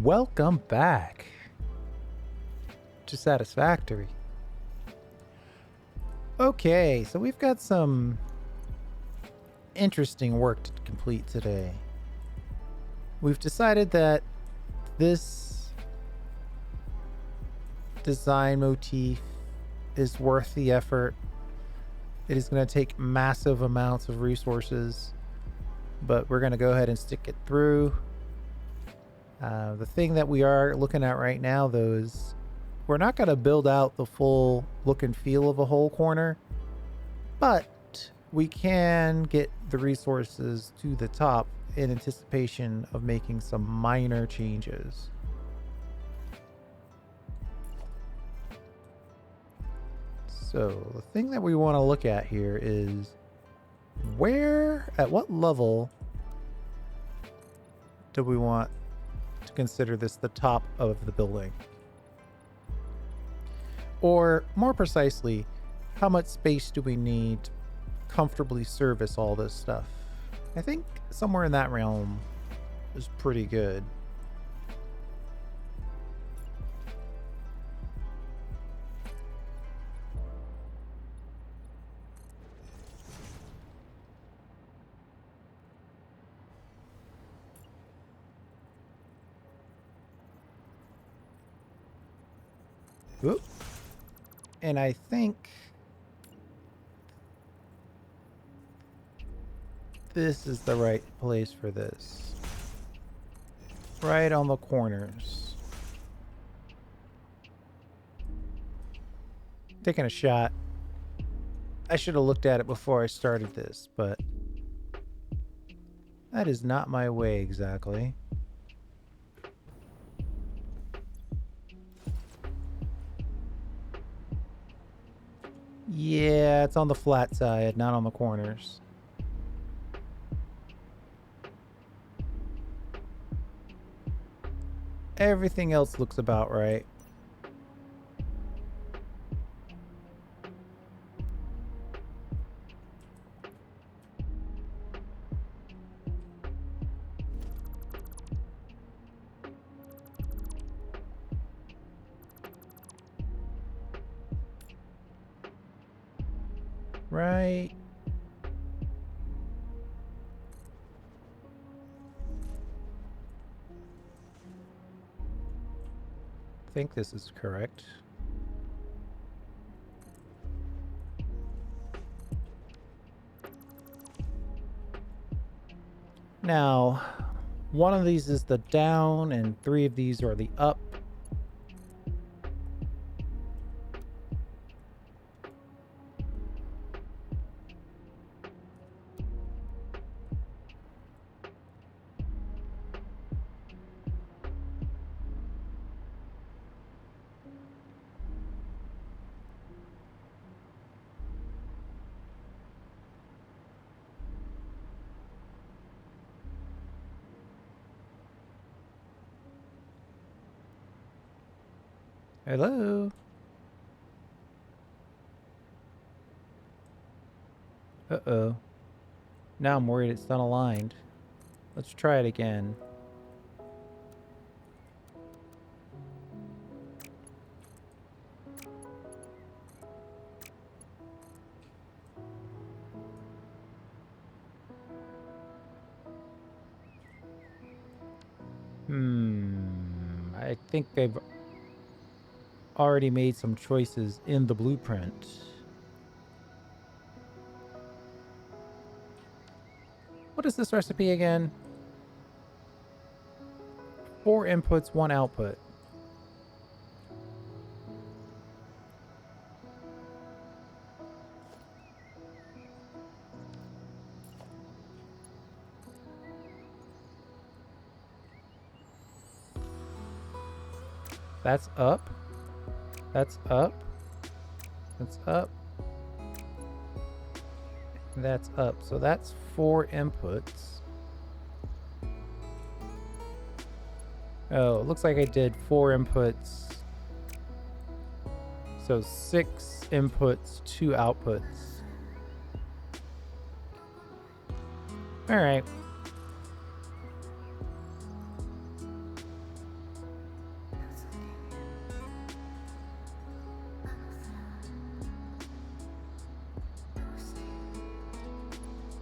Welcome back to Satisfactory. Okay, so we've got some interesting work to complete today. We've decided that this design motif is worth the effort. It is going to take massive amounts of resources, but we're going to go ahead and stick it through. The thing that we are looking at right now, though, is we're not going to build out the full look and feel of a whole corner, but we can get the resources to the top in anticipation of making some minor changes. So the thing that we want to look at here is at what level do we want to consider this the top of the building? Or more precisely, how much space do we need to comfortably service all this stuff? I think somewhere in that realm is pretty good. Oop. And I think this is the right place for this. Right on the corners. Taking a shot. I should have looked at it before I started this, but that is not my way exactly. Yeah, it's on the flat side, not on the corners. Everything else looks about right. Right. I think this is correct. Now, one of these is the down and 3 of these are the up. Hello? Uh-oh. Now I'm worried it's not aligned. Let's try it again. I think they've already made some choices in the blueprint. What is this recipe again? 4 inputs, 1 output. That's up. That's up. That's up. That's up. So that's 4 inputs. Oh, it looks like I did 4 inputs. So 6 inputs, 2 outputs. All right.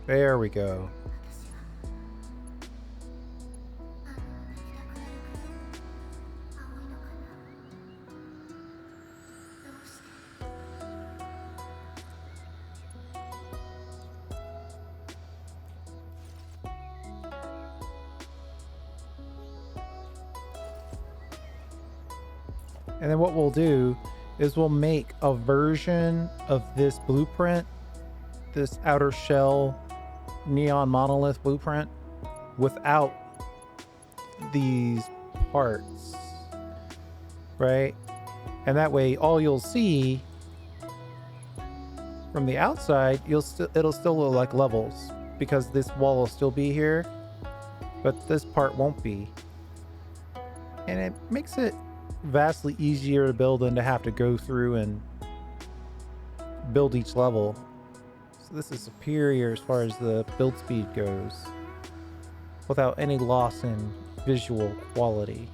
There we go. And then what we'll do is we'll make a version of this blueprint, this outer shell neon monolith blueprint, without these parts, right? And that way all you'll see from the outside, it'll still look like levels because this wall will still be here, but this part won't be. And it makes it vastly easier to build than to have to go through and build each level. So this is superior as far as the build speed goes, without any loss in visual quality.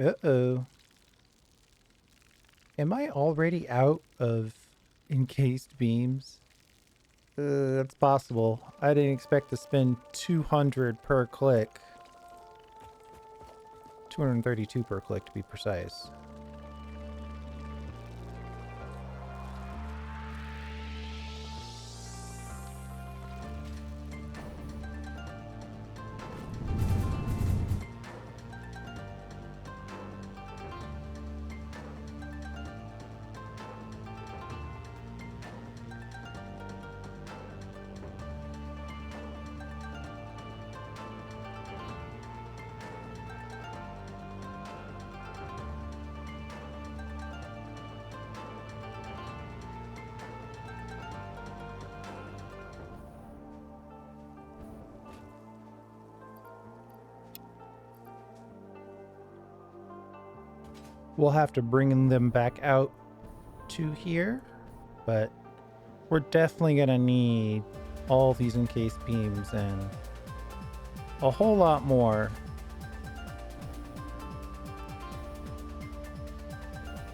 Uh-oh. Am I already out of encased beams? That's possible. I didn't expect to spend 200 per click. 232 per click to be precise. We'll have to bring them back out to here, but we're definitely gonna need all these encased beams and a whole lot more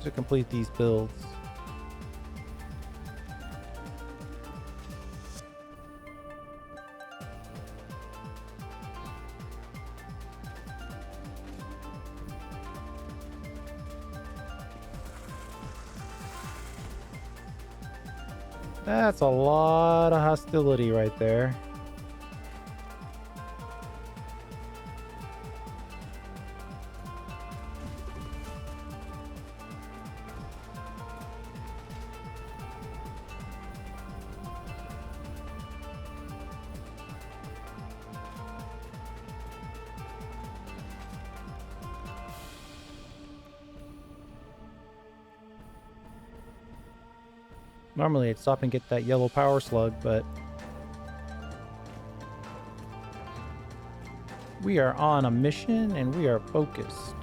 to complete these builds. That's a lot of hostility right there. Normally I'd stop and get that yellow power slug, but we are on a mission and we are focused.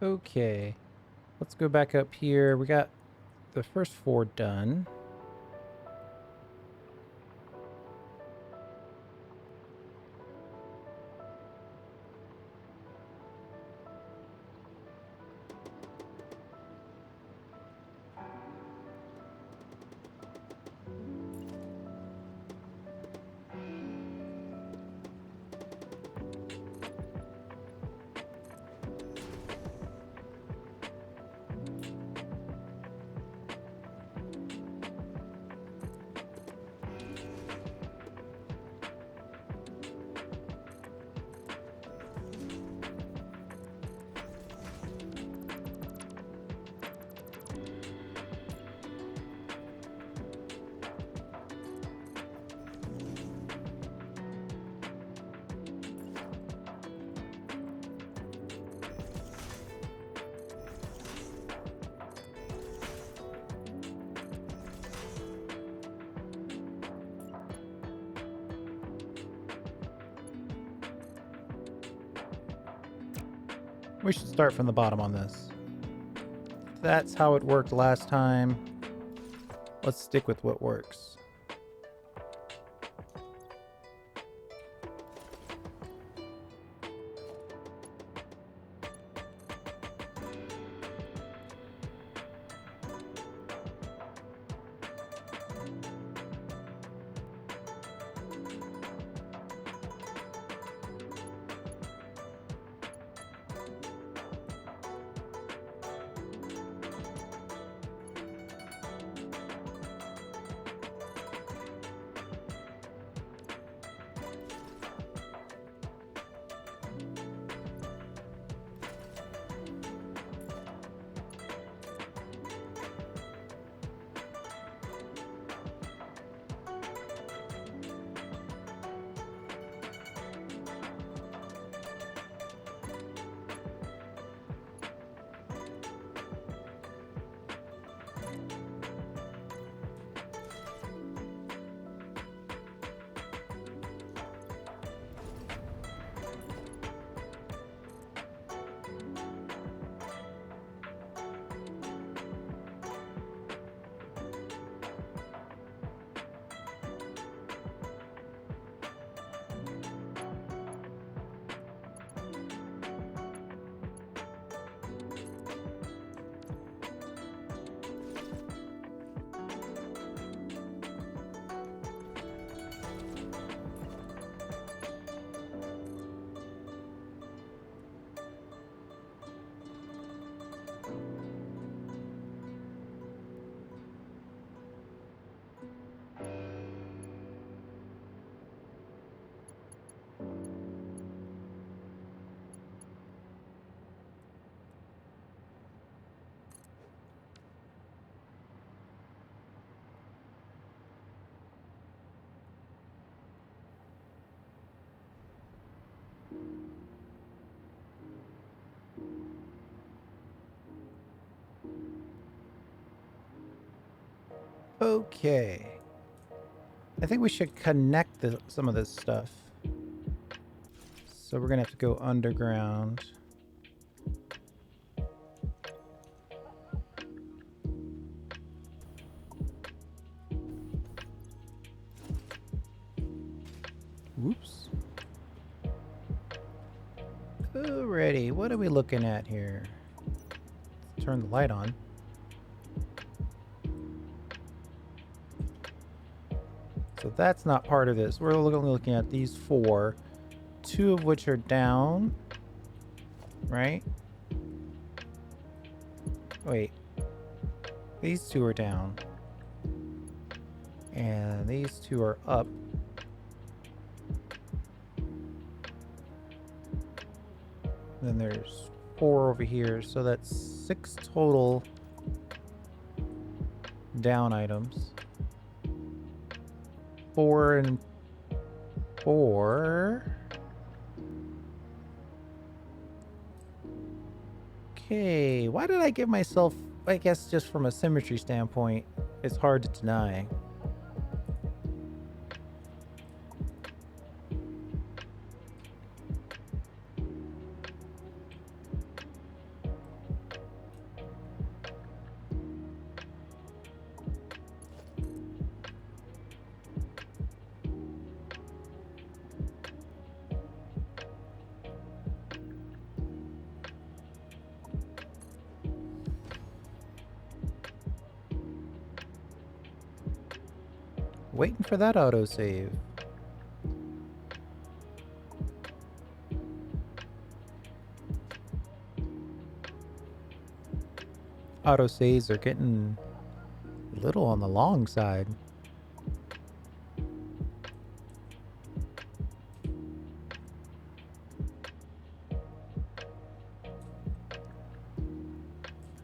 Okay, let's go back up here. We got the first 4 done. We should start from the bottom on this. That's how it worked last time. Let's stick with what works. Okay. I think we should connect some of this stuff. So we're gonna have to go underground. Whoops. Alrighty, what are we looking at here? Let's turn the light on. So that's not part of this. We're looking at these 4, 2 of which are down, right? Wait, these 2 are down, and these 2 are up. Then there's 4 over here, so that's 6 total down items. 4 and 4. Okay, why did I give myself, I guess just from a symmetry standpoint, it's hard to deny. Waiting for that autosave. Autosaves are getting a little on the long side.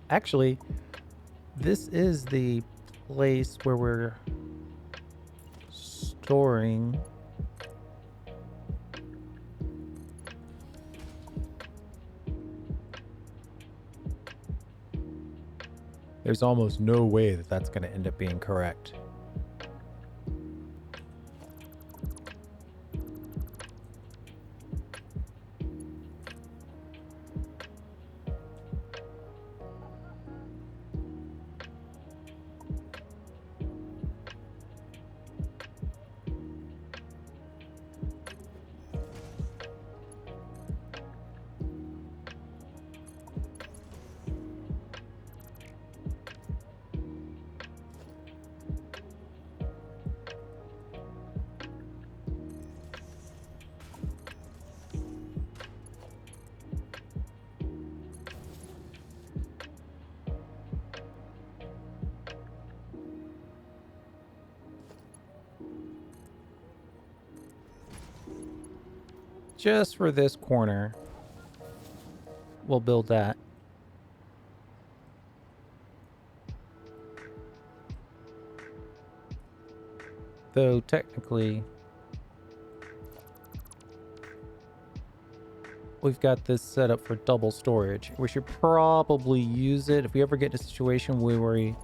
Actually, this is the place where we're storing there's almost no way that that's going to end up being correct. Just for this corner, we'll build that. Though technically, we've got this set up for double storage. We should probably use it if we ever get in a situation where we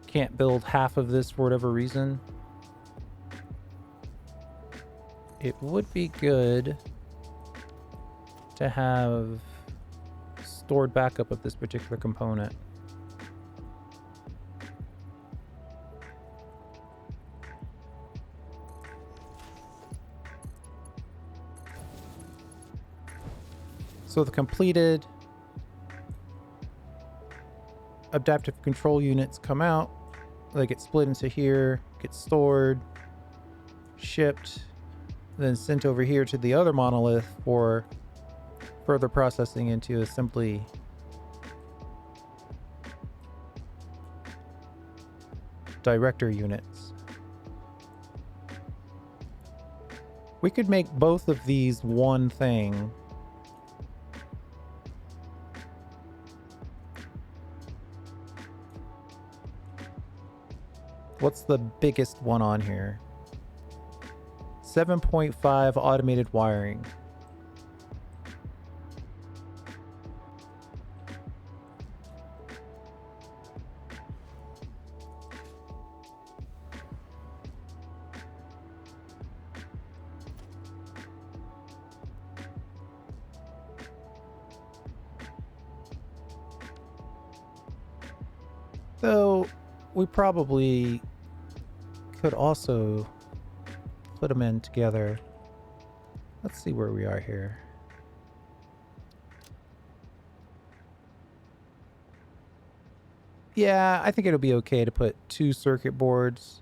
can't build half of this for whatever reason. It would be good to have stored backup of this particular component. So the completed adaptive control units come out, they get split into here, get stored, shipped, then sent over here to the other monolith for further processing into assembly. Director units. We could make both of these one thing. What's the biggest one on here? 7.5 automated wiring. Though we probably could also put them in together. Let's see where we are here. Yeah, I think it'll be okay to put 2 circuit boards,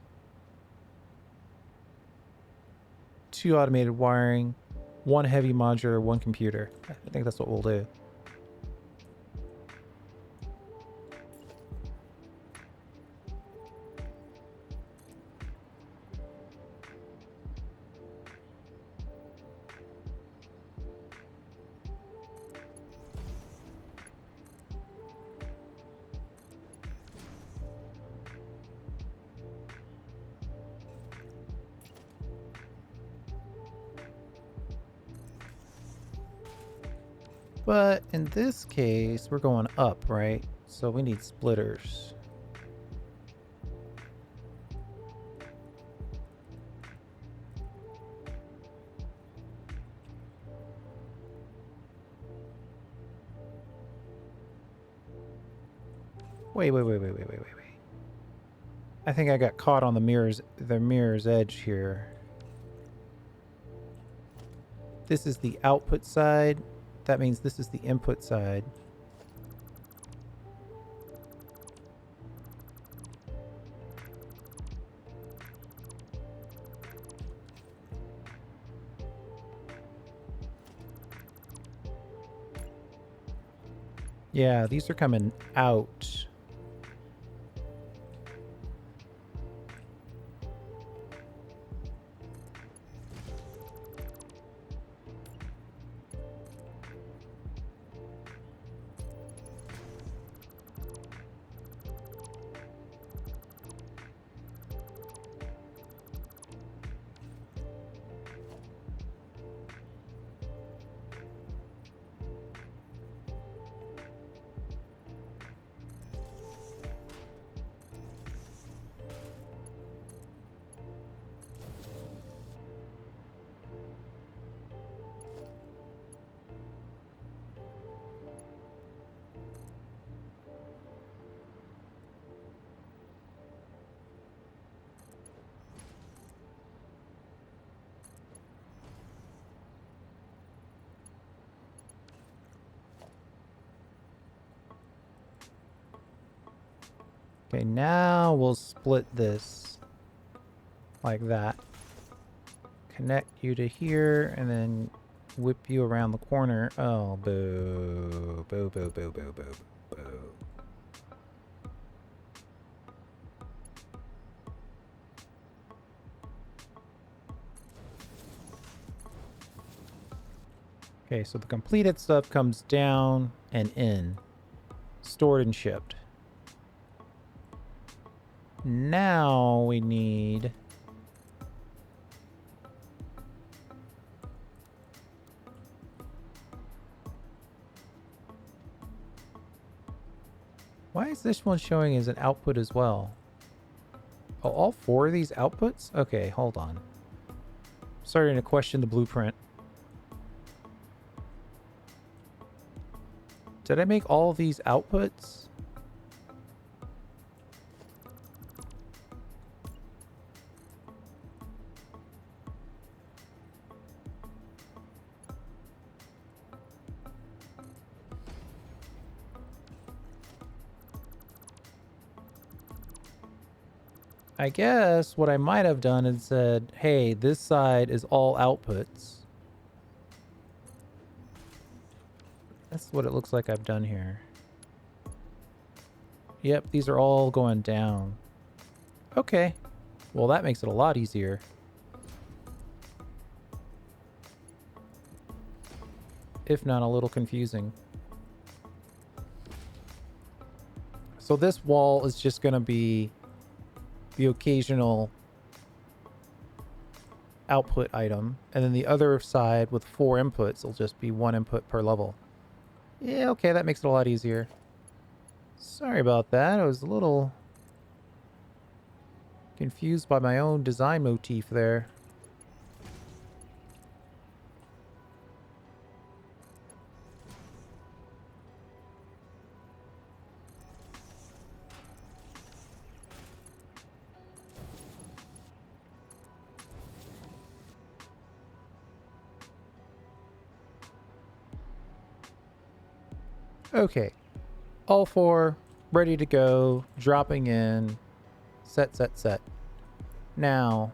2 automated wiring, 1 heavy modular, 1 computer. I think that's what we'll do. But in this case, we're going up, right? So we need splitters. Wait. I think I got caught on the mirror's edge here. This is the output side. That means this is the input side. Yeah, these are coming out. Okay, now we'll split this like that. Connect you to here and then whip you around the corner. Oh, boo. Boo, boo, boo, boo, boo, boo. Okay, so the completed stuff comes down and in. Stored and shipped. Now we need... Why is this one showing as an output as well? Oh, all 4 of these outputs? Okay, hold on. Starting to question the blueprint. Did I make all of these outputs? I guess what I might have done is said, hey, this side is all outputs. That's what it looks like I've done here. Yep, these are all going down. Okay. Well, that makes it a lot easier. If not a little confusing. So this wall is just going to be the occasional output item, and then the other side with 4 inputs will just be 1 input per level. Yeah, okay, that makes it a lot easier. Sorry about that. I was a little confused by my own design motif there. Okay, all 4 ready to go, dropping in, set, set, set. Now,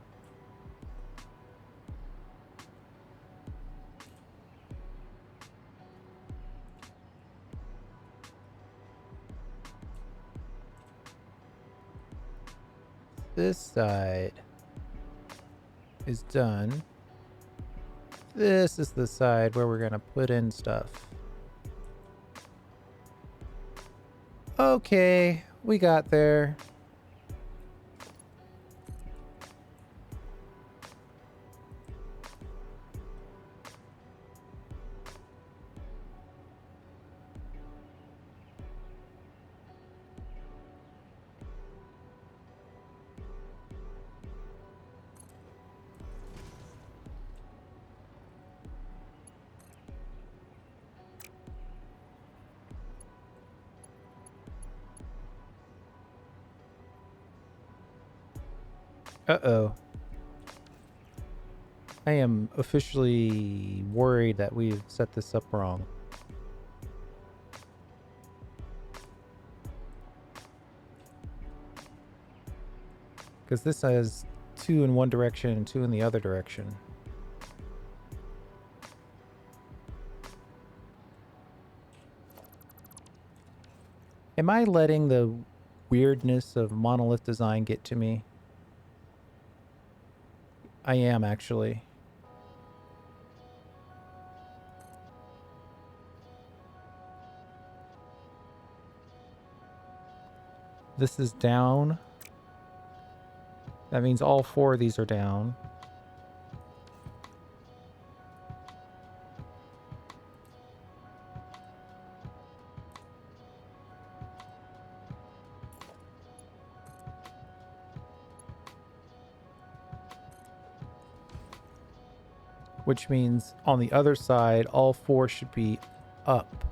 this side is done. This is the side where we're going to put in stuff. Okay, we got there. Uh-oh. I am officially worried that we've set this up wrong. Because this has 2 in one direction and 2 in the other direction. Am I letting the weirdness of monolith design get to me? I am, actually. This is down. That means all 4 of these are down. Which means on the other side, all 4 should be up.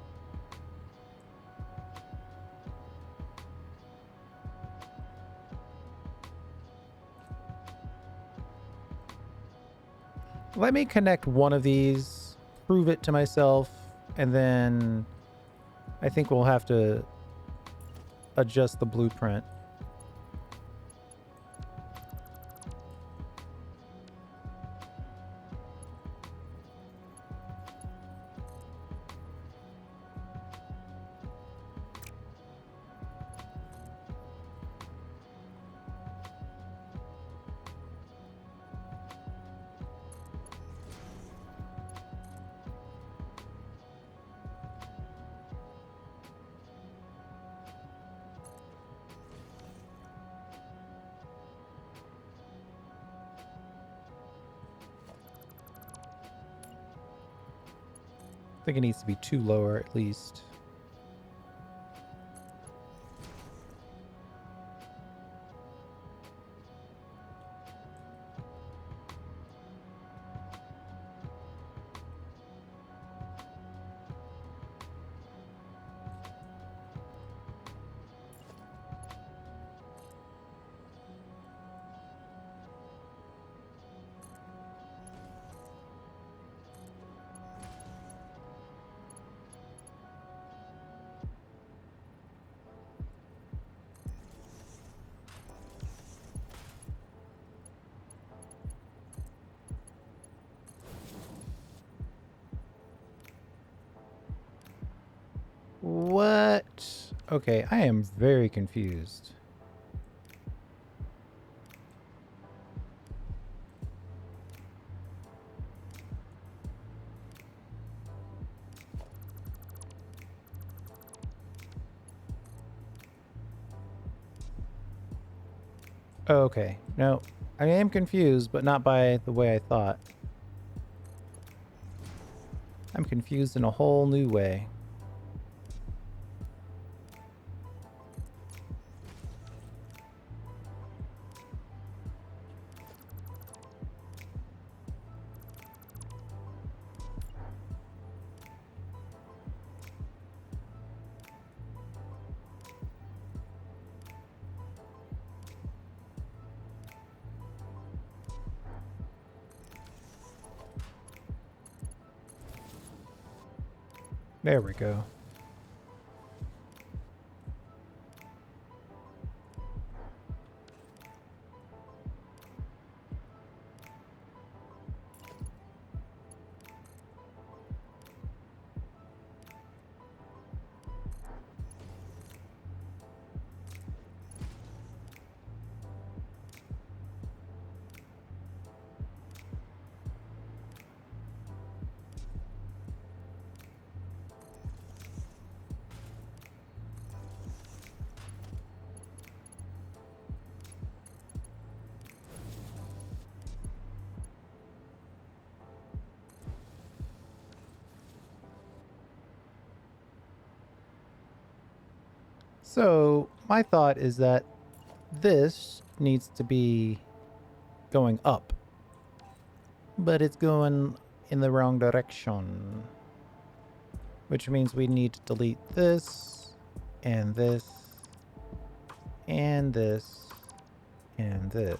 Let me connect one of these, prove it to myself, and then I think we'll have to adjust the blueprint. I think it needs to be 2 lower at least. What? Okay, I am very confused. Okay, no, I am confused, but not by the way I thought. I'm confused in a whole new way. There we go. So, my thought is that this needs to be going up, but it's going in the wrong direction, which means we need to delete this and this and this and this.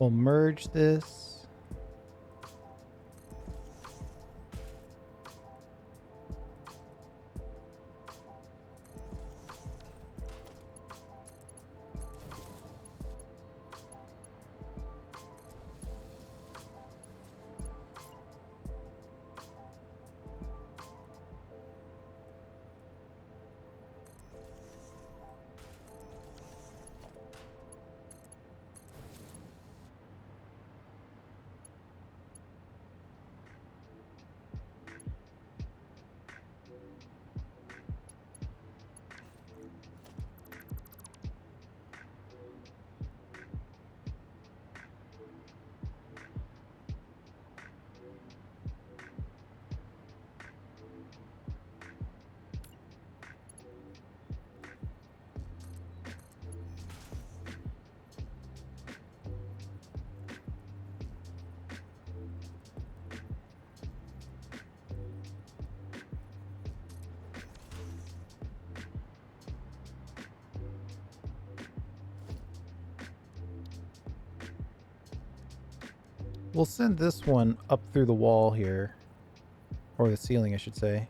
We'll merge this. We'll send this one up through the wall here, or the ceiling, I should say.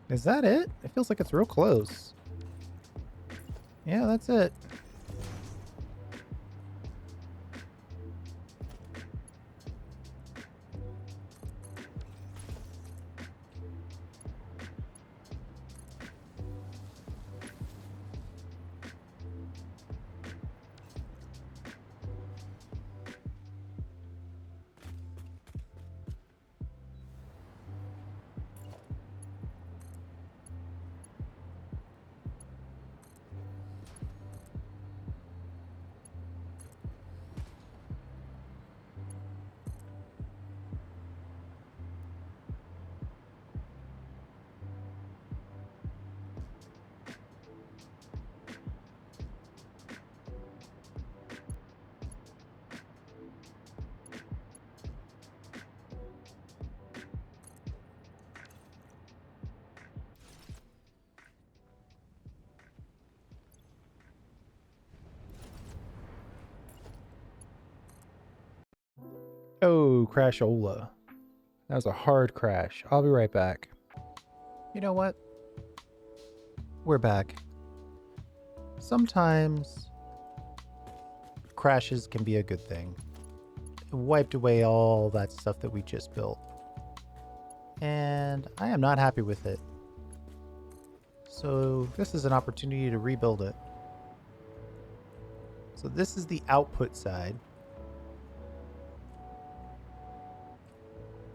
Is that it? It feels like it's real close. Yeah, that's it. Oh, crashola. That was a hard crash. I'll be right back. You know what? We're back. Sometimes crashes can be a good thing. It wiped away all that stuff that we just built. And I am not happy with it. So this is an opportunity to rebuild it. So this is the output side.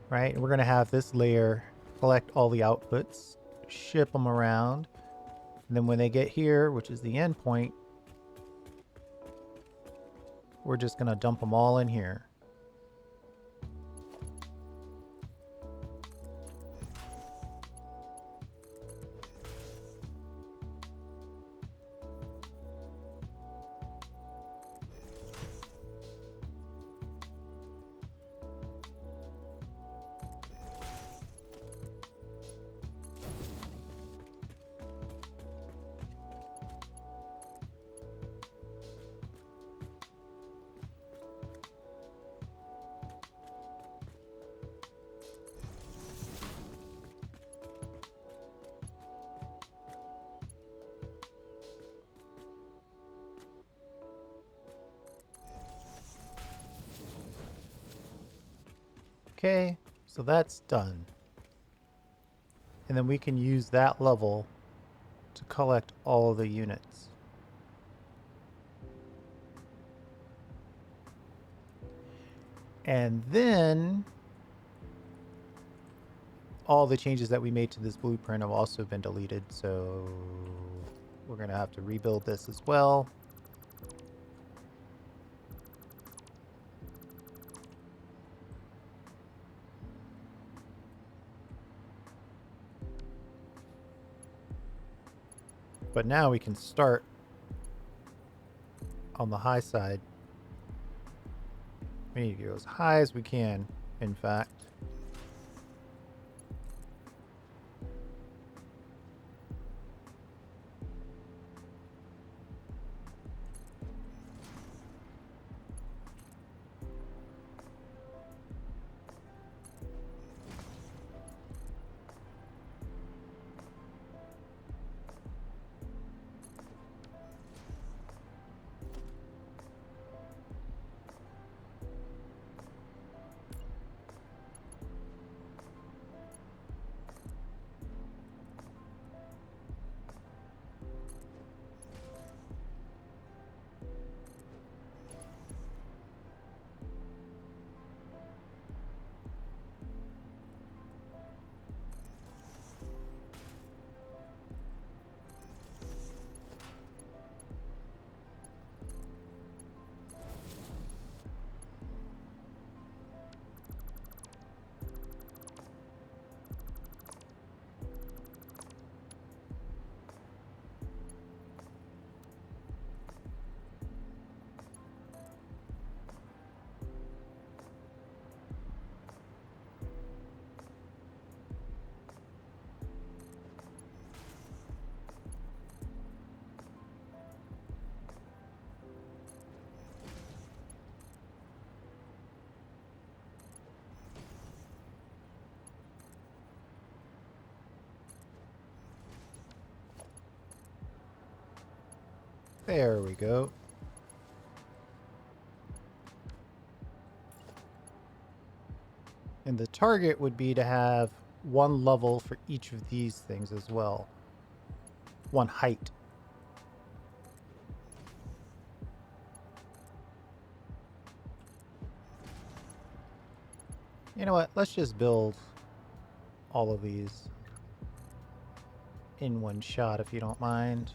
Right? And we're going to have this layer collect all the outputs, ship them around. And then when they get here, which is the end point, we're just going to dump them all in here. Okay, so that's done. And then we can use that level to collect all of the units. And then all the changes that we made to this blueprint have also been deleted, so we're going to have to rebuild this as well. But now we can start on the high side. We need to go as high as we can, in fact. There we go. And the target would be to have one level for each of these things as well. One height. You know what? Let's just build all of these in one shot, if you don't mind.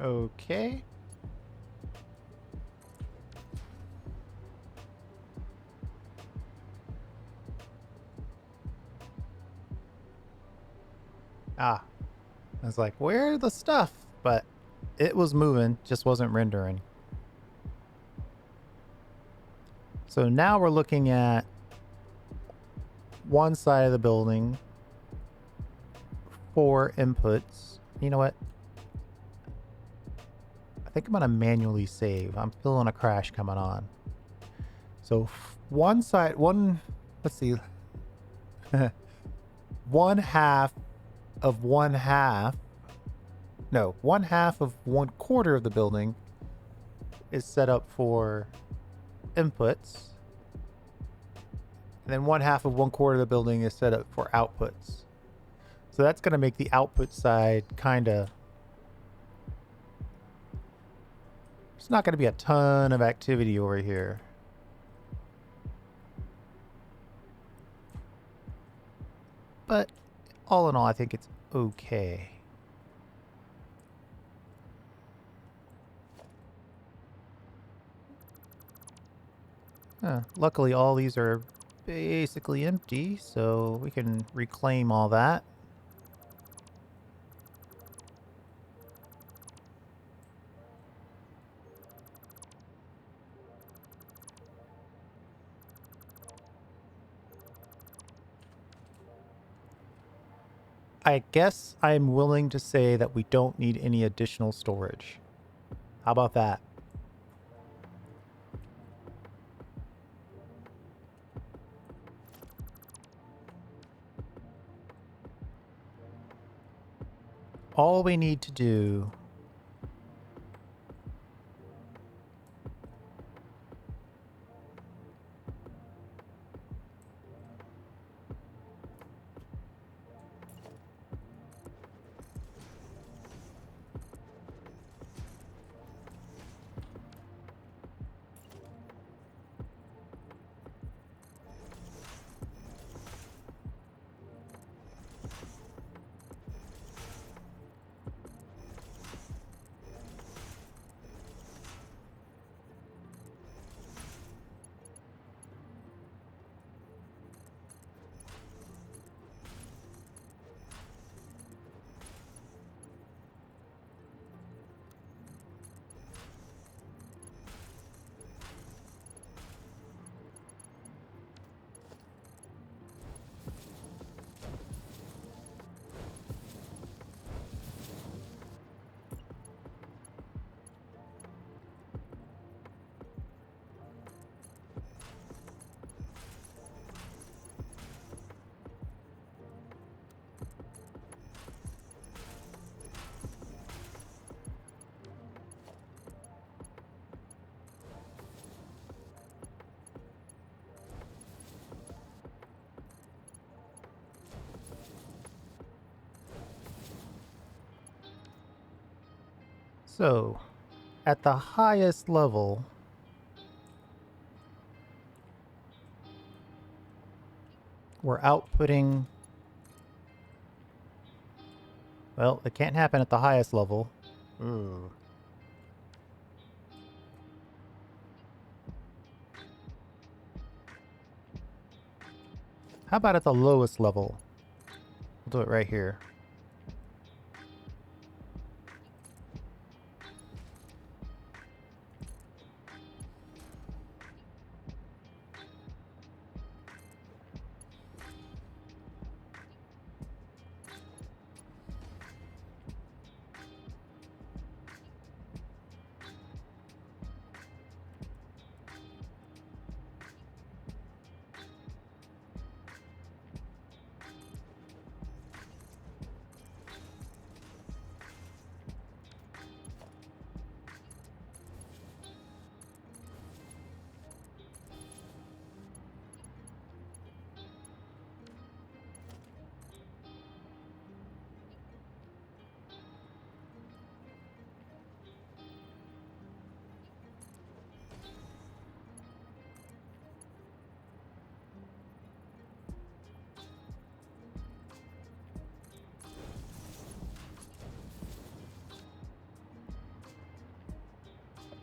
Okay. Ah, I was like, where's the stuff? But it was moving, just wasn't rendering. So now we're looking at one side of the building, 4 inputs. You know what? I think I'm going to manually save. I'm feeling a crash coming on. So one side, let's see. One half of one half. No, one half of 1/4 of the building is set up for inputs. And then one half of 1/4 of the building is set up for outputs. So that's going to make the output side kind of... It's not going to be a ton of activity over here. But all in all, I think it's okay. Luckily, all these are basically empty, so we can reclaim all that. I guess I'm willing to say that we don't need any additional storage. How about that? All we need to do So, at the highest level, we're outputting... Well, it can't happen at the highest level. Ooh. How about at the lowest level? We'll do it right here.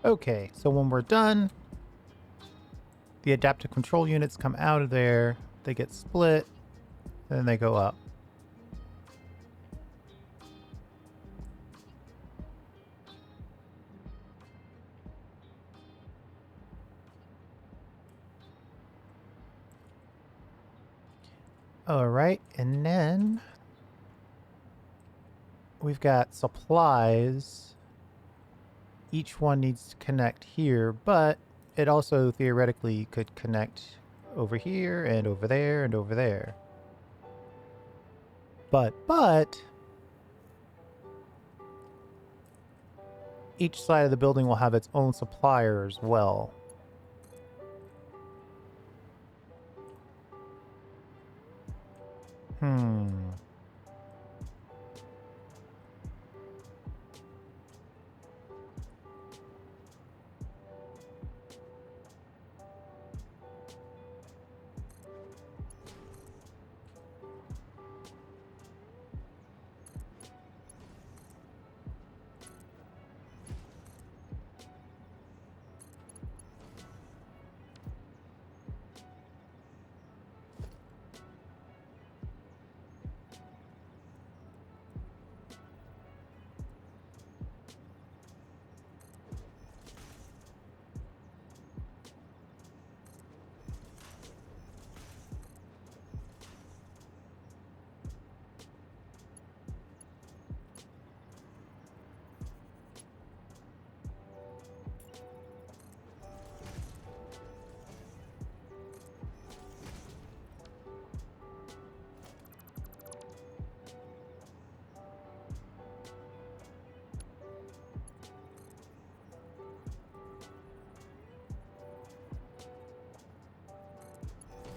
Okay, so when we're done, the adaptive control units come out of there, they get split, and then they go up. All right, and then we've got supplies. Each one needs to connect here, but it also theoretically could connect over here and over there and over there. But each side of the building will have its own supplier as well.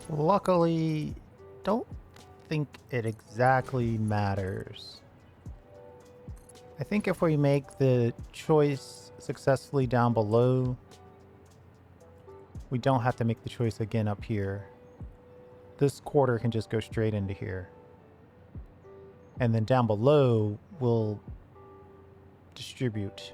Luckily, don't think it exactly matters. I think if we make the choice successfully down below, we don't have to make the choice again up here. This quarter can just go straight into here. And then down below, we'll distribute.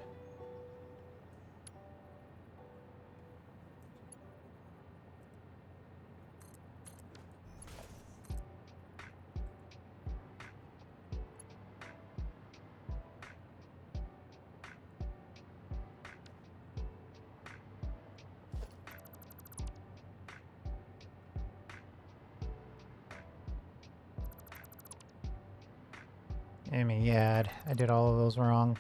I mean, yeah, I did all of those wrong.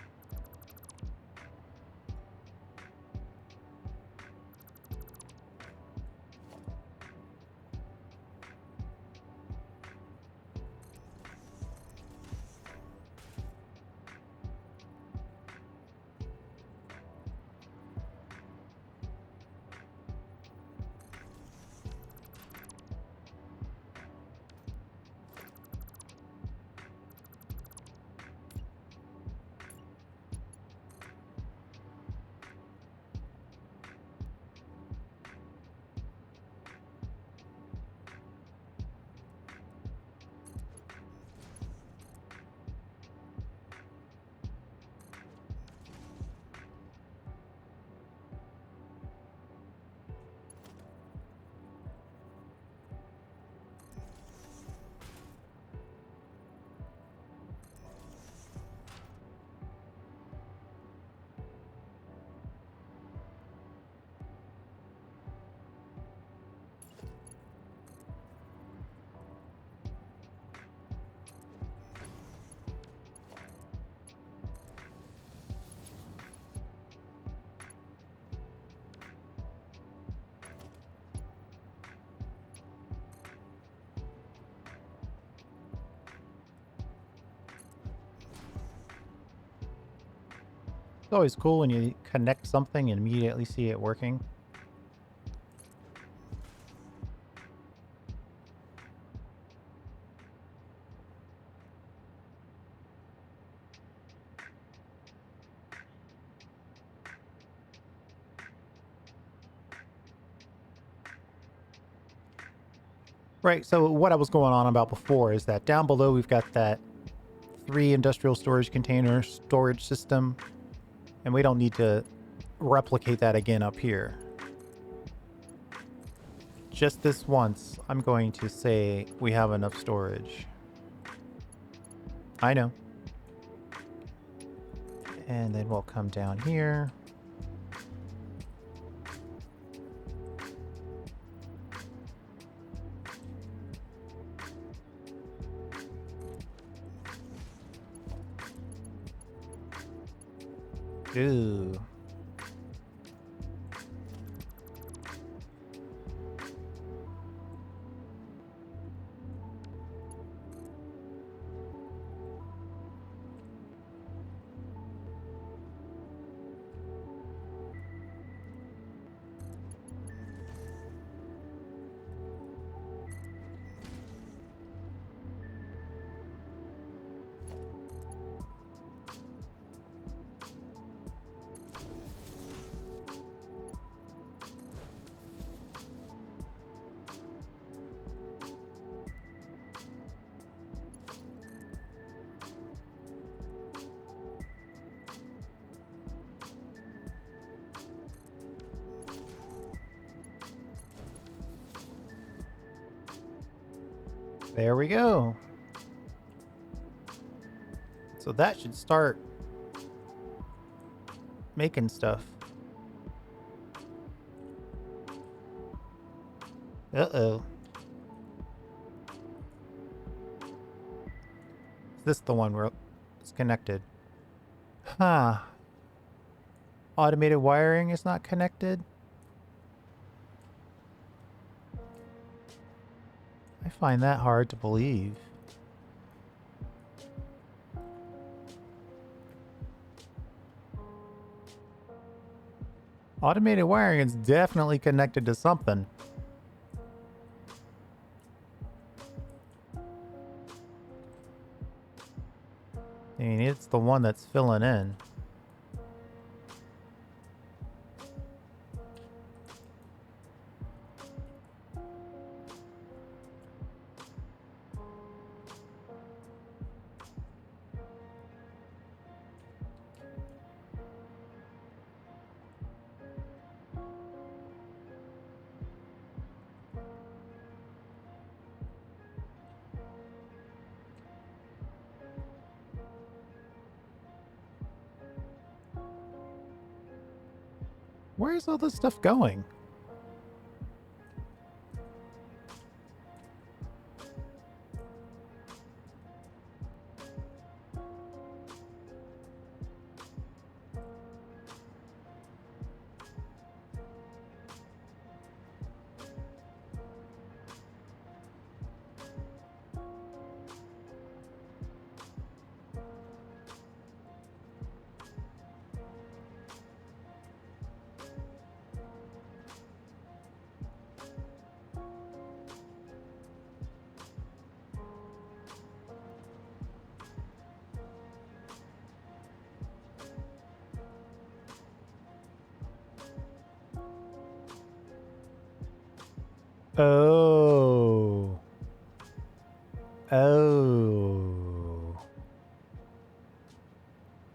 It's always cool when you connect something and immediately see it working. Right, so what I was going on about before is that down below we've got that 3 industrial storage container storage system, and we don't need to replicate that again up here. Just this once, I'm going to say we have enough storage. I know. And then we'll come down here. Ooh. There we go. So that should start making stuff. Uh-oh. Is this the one where it's connected? Huh. Automated wiring is not connected? I find that hard to believe. Automated wiring is definitely connected to something. I mean, it's the one that's filling in. Where's all this stuff going? Oh. Oh.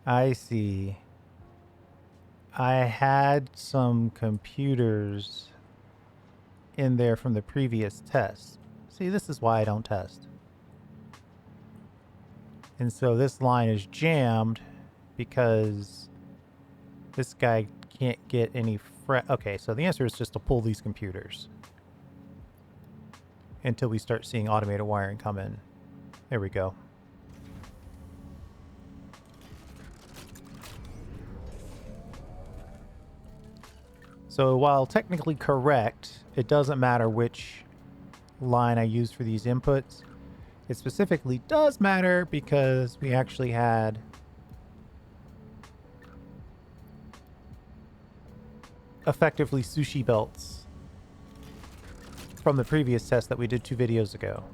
I see. I had some computers in there from the previous test. See, this is why I don't test. And so this line is jammed because this guy can't get any Okay, so the answer is just to pull these computers until we start seeing automated wiring come in. There we go. So while technically correct, it doesn't matter which line I use for these inputs. It specifically does matter because we actually had effectively sushi belts from the previous test that we did 2 videos ago.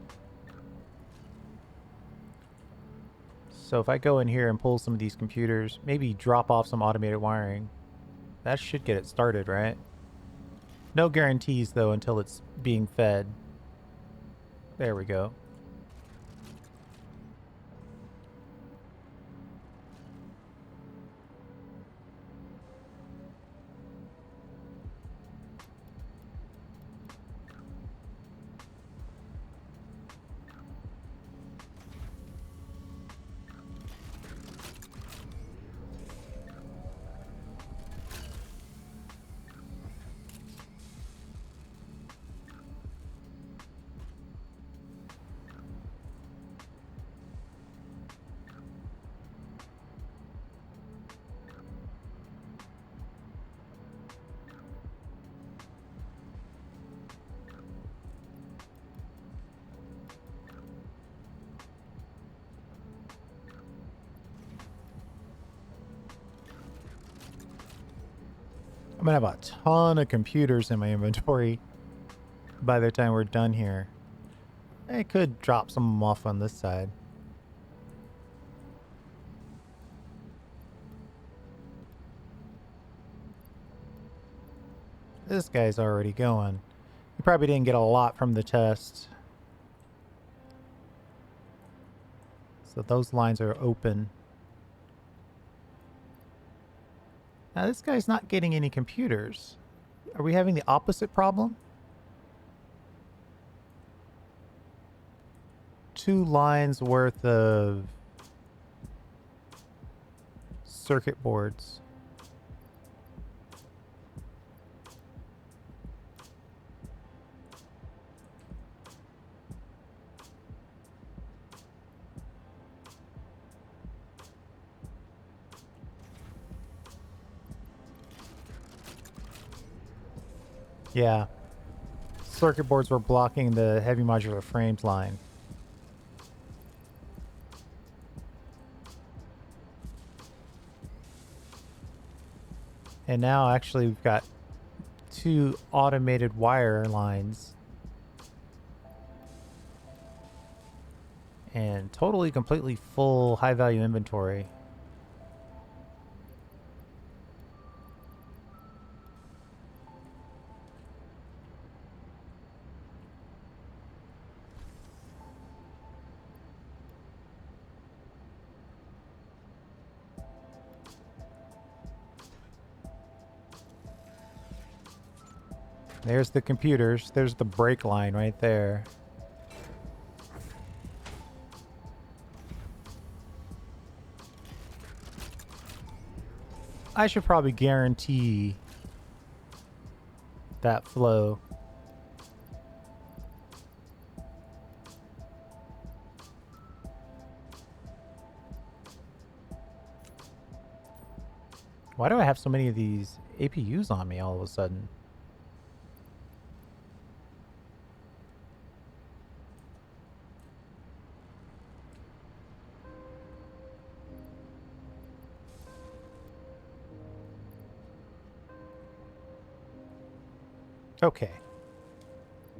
So if I go in here and pull some of these computers, maybe drop off some automated wiring, that should get it started, right? No guarantees, though, until it's being fed. There we go. I'm gonna have a ton of computers in my inventory by the time we're done here. I could drop some of them off on this side. This guy's already going. He probably didn't get a lot from the test. So those lines are open. Now this guy's not getting any computers. Are we having the opposite problem? 2 lines worth of circuit boards. Yeah. Circuit boards were blocking the heavy modular frames line. And now actually we've got 2 automated wire lines. And totally completely full high value inventory. There's the computers. There's the brake line right there. I should probably guarantee that flow. Why do I have so many of these APUs on me all of a sudden? Okay.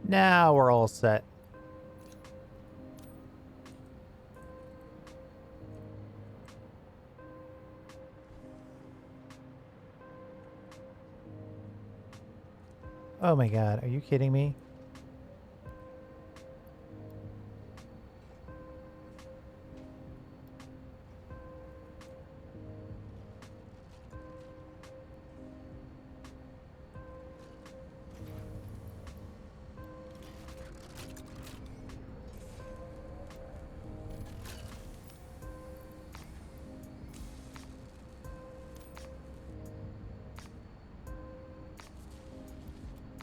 Now we're all set. Oh my god, are you kidding me?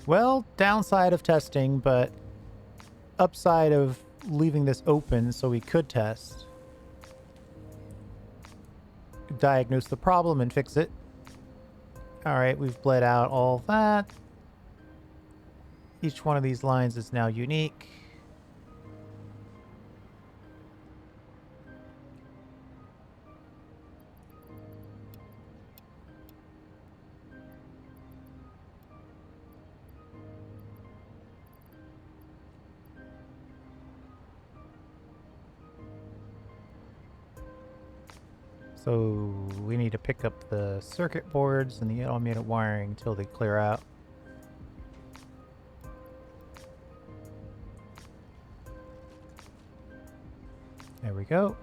Well, downside of testing, but upside of leaving this open so we could test. Diagnose the problem and fix it. Alright, we've bled out all that. Each one of these lines is now unique. So we need to pick up the circuit boards and the automated wiring until they clear out. There we go.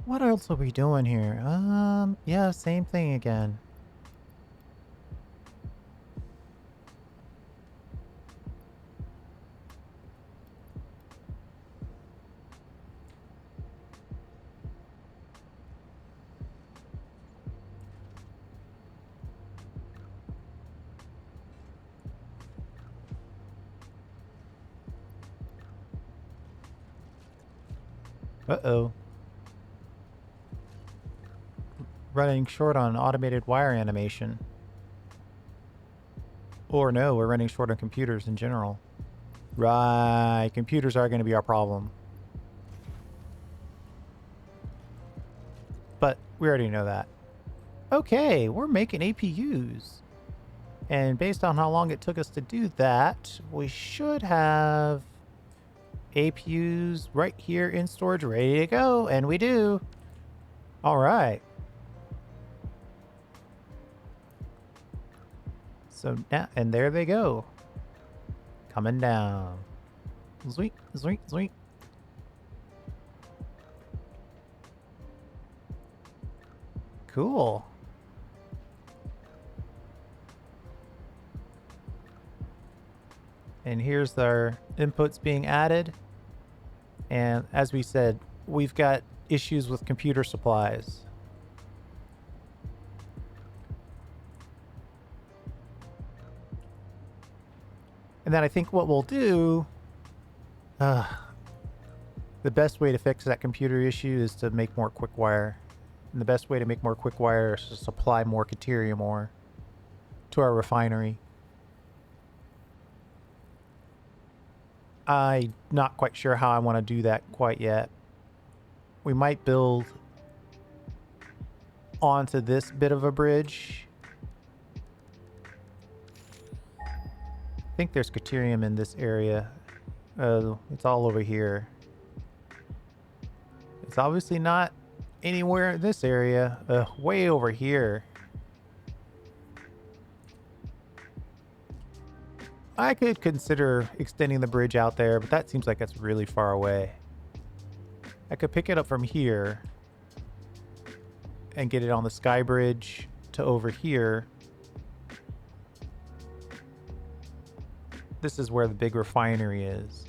What else are we doing here? Yeah, same thing again. Uh-oh. Running short on automated wire animation. Or no, we're running short on computers in general. Right, computers are going to be our problem. But we already know that. Okay, we're making APUs. And based on how long it took us to do that, we should have APUs right here in storage ready to go. And we do. All right. So now, and there they go. Coming down. Zoink, zoink, zoink. Cool. And here's our inputs being added. And as we said, we've got issues with computer supplies. And then I think what we'll do, the best way to fix that computer issue is to make more quick wire. And the best way to make more quick wire is to supply more Caterium ore to our refinery. I'm not quite sure how I want to do that quite yet. We might build onto this bit of a bridge. I think there's Caterium in this area. It's all over here. It's obviously not anywhere in this area. Way over here. I could consider extending the bridge out there, but that seems like that's really far away. I could pick it up from here and get it on the sky bridge to over here. This is where the big refinery is.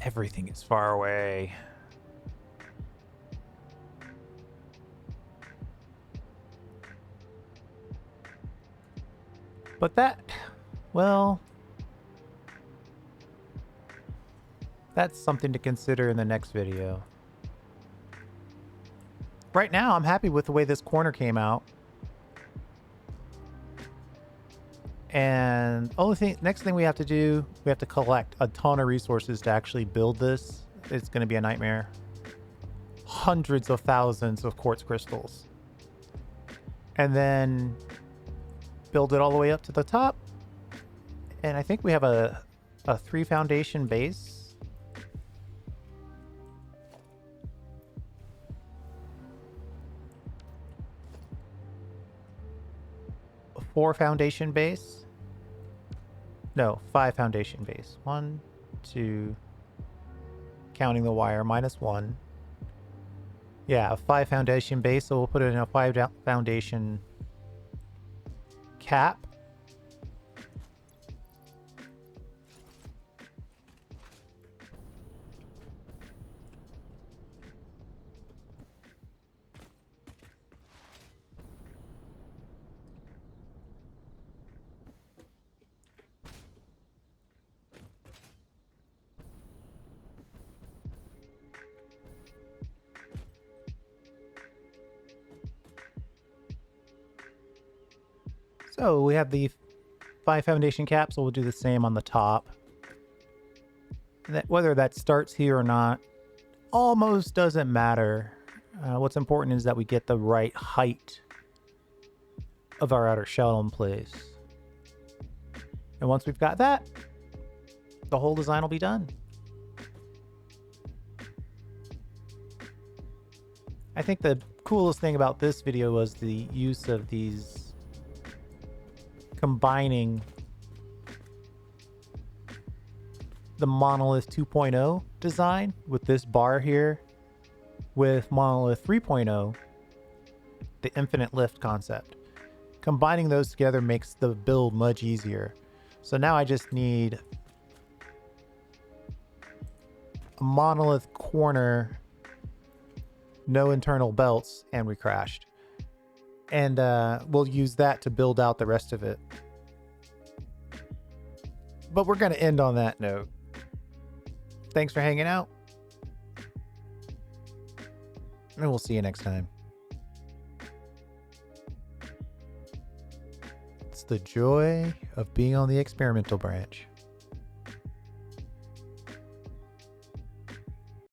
Everything is far away. But that, well, that's something to consider in the next video. Right now, I'm happy with the way this corner came out. And next thing we have to do, we have to collect a ton of resources to actually build this. It's going to be a nightmare. Hundreds of thousands of quartz crystals. And then build it all the way up to the top. And I think we have a 3 foundation base. A 4 foundation base. No, 5 foundation base. 1, 2, counting the wire, -1. Yeah, a 5 foundation base, so we'll put it in a 5 foundation cap. So we have the 5 foundation caps, so we'll do the same on the top. Whether that starts here or not almost doesn't matter. What's important is that we get the right height of our outer shell in place. And once we've got that, the whole design will be done. I think the coolest thing about this video was the use of these combining the Monolith 2.0 design with this bar here with Monolith 3.0, the infinite lift concept. Combining those together makes the build much easier. So now I just need a Monolith corner, no internal belts, and we crashed. And we'll use that to build out the rest of it. But we're going to end on that note. Thanks for hanging out. And we'll see you next time. It's the joy of being on the experimental branch.